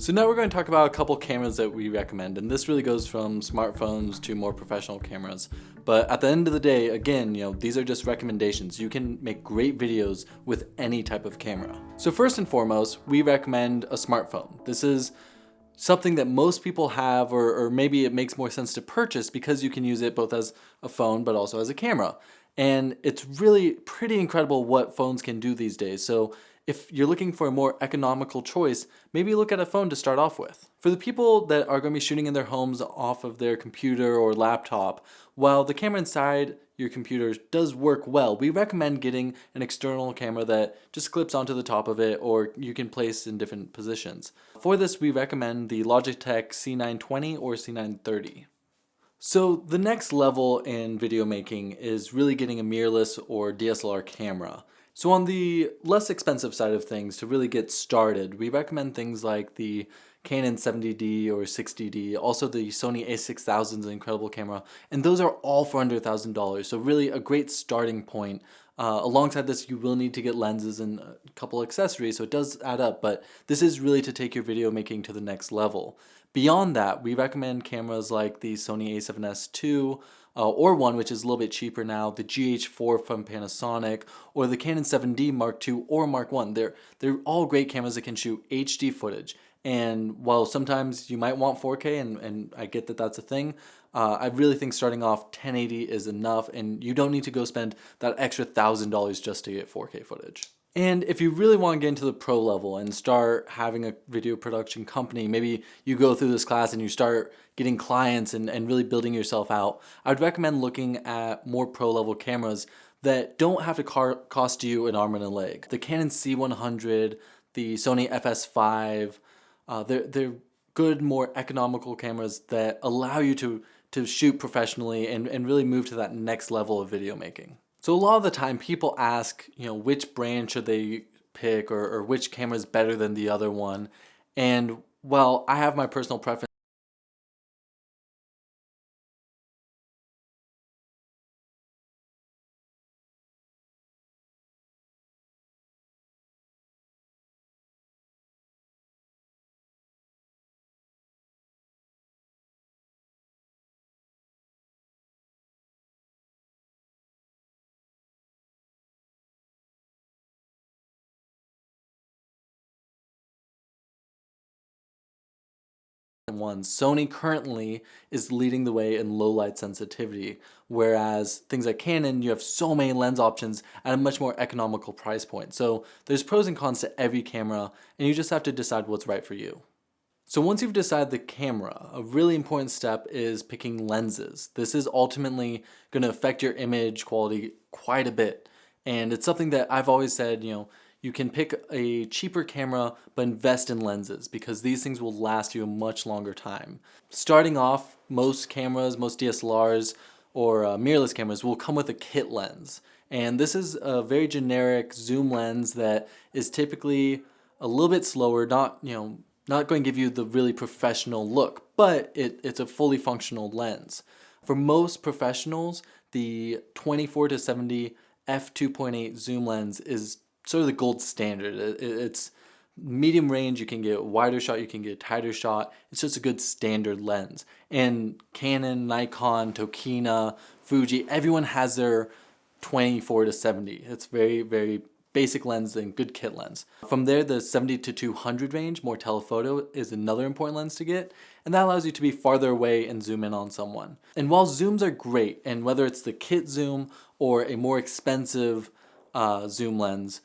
So now we're going to talk about a couple cameras that we recommend, and this really goes from smartphones to more professional cameras. But at the end of the day, again, these are just recommendations. You can make great videos with any type of camera. So first and foremost, we recommend a smartphone. This is something that most people have, or maybe it makes more sense to purchase because you can use it both as a phone but also as a camera. And it's really pretty incredible what phones can do these days. So if you're looking for a more economical choice, maybe look at a phone to start off with. For the people that are going to be shooting in their homes off of their computer or laptop, while the camera inside your computer does work well, we recommend getting an external camera that just clips onto the top of it or you can place in different positions. For this, we recommend the Logitech C920 or C930. So the next level in video making is really getting a mirrorless or DSLR camera. So on the less expensive side of things, to really get started, we recommend things like the Canon 70D or 60D, also the Sony a6000 is an incredible camera, and those are all for under $1,000, so really a great starting point. Alongside this, you will need to get lenses and a couple accessories, so it does add up, but this is really to take your video making to the next level. Beyond that, we recommend cameras like the Sony a7S II, or one which is a little bit cheaper now, the GH4 from Panasonic, or the Canon 7D Mark II or Mark I. They're all great cameras that can shoot HD footage. And while sometimes you might want 4K, and I get that that's a thing, I really think starting off 1080 is enough, and you don't need to go spend that extra $1,000 just to get 4K footage. And if you really want to get into the pro level and start having a video production company, maybe you go through this class and you start getting clients and really building yourself out, I would recommend looking at more pro level cameras that don't have to cost you an arm and a leg. The Canon C100, the Sony FS5, they're good, more economical cameras that allow you to shoot professionally and really move to that next level of video making. So a lot of the time people ask, which brand should they pick or which camera is better than the other one. And well, I have my personal preference. One, Sony currently is leading the way in low light sensitivity, whereas things like Canon, you have so many lens options at a much more economical price point. So there's pros and cons to every camera, and you just have to decide what's right for you. So once you've decided the camera, a really important step is picking lenses. This is ultimately going to affect your image quality quite a bit. And it's something that I've always said, you can pick a cheaper camera but invest in lenses because these things will last you a much longer time. Starting off, most cameras, most DSLRs or mirrorless cameras will come with a kit lens. And this is a very generic zoom lens that is typically a little bit slower, not going to give you the really professional look, but it's a fully functional lens. For most professionals, the 24 to 70 f2.8 zoom lens is sort of the gold standard. It's medium range, you can get a wider shot, you can get a tighter shot. It's just a good standard lens. And Canon, Nikon, Tokina, Fuji, everyone has their 24 to 70. It's very, very basic lens and good kit lens. From there, the 70 to 200 range, more telephoto, is another important lens to get, and that allows you to be farther away and zoom in on someone. And while zooms are great, and whether it's the kit zoom or a more expensive zoom lens,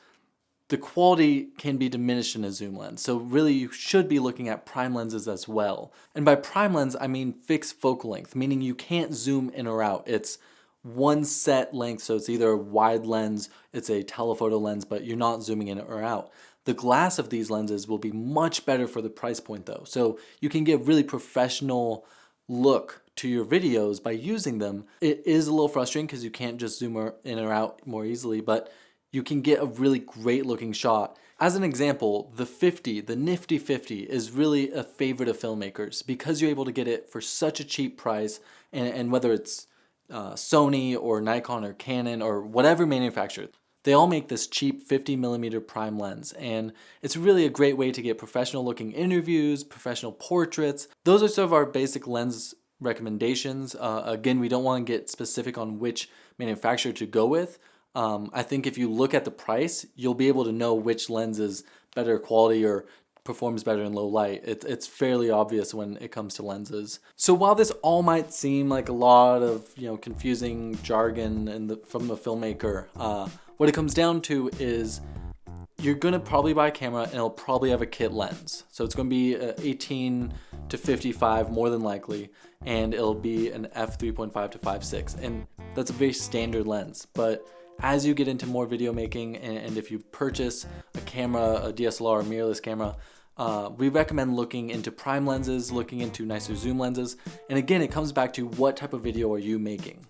the quality can be diminished in a zoom lens. So really you should be looking at prime lenses as well. And by prime lens, I mean fixed focal length, meaning you can't zoom in or out. It's one set length, so it's either a wide lens, it's a telephoto lens, but you're not zooming in or out. The glass of these lenses will be much better for the price point though. So you can get really professional look to your videos by using them. It is a little frustrating because you can't just zoom in or out more easily, but you can get a really great looking shot. As an example, the nifty 50 is really a favorite of filmmakers because you're able to get it for such a cheap price, and whether it's Sony or Nikon or Canon or whatever manufacturer, they all make this cheap 50mm prime lens, and it's really a great way to get professional looking interviews, professional portraits. Those are sort of our basic lens recommendations. Again, we don't want to get specific on which manufacturer to go with. I think if you look at the price, you'll be able to know which lens is better quality or performs better in low light. It's fairly obvious when it comes to lenses. So while this all might seem like a lot of confusing jargon from the filmmaker, what it comes down to is you're gonna probably buy a camera and it'll probably have a kit lens. So it's gonna be 18 to 55 more than likely, and it'll be an f3.5 to 5.6, and that's a very standard lens. But as you get into more video making, and if you purchase a camera, a DSLR or mirrorless camera, we recommend looking into prime lenses, looking into nicer zoom lenses. And again, it comes back to what type of video are you making?